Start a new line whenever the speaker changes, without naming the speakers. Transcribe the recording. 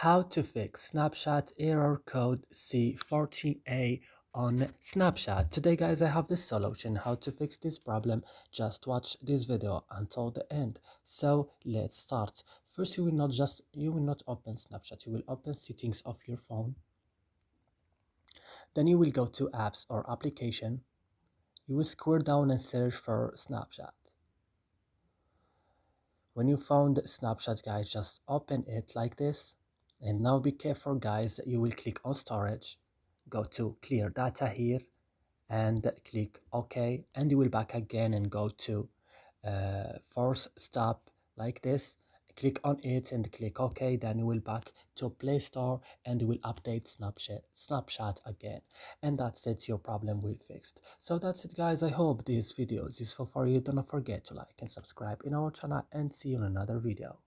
How to fix Snapchat error code c14a on Snapchat. Today guys, I have this solution how to fix this problem. Just watch this video until the end. So let's start. First, you will not open Snapchat. You will open settings of your phone. Then you will go to apps or application. You will scroll down and search for Snapchat. When you found Snapchat, guys, just open it like this. And now be careful, guys. You will click on storage, go to clear data here, and click OK. And you will back again and go to force stop like this. Click on it and click OK. Then you will back to Play Store and you will update Snapchat again. And that's it. Your problem will fixed. So that's it, guys. I hope this video is useful for you. Don't forget to like and subscribe in our channel and see you in another video.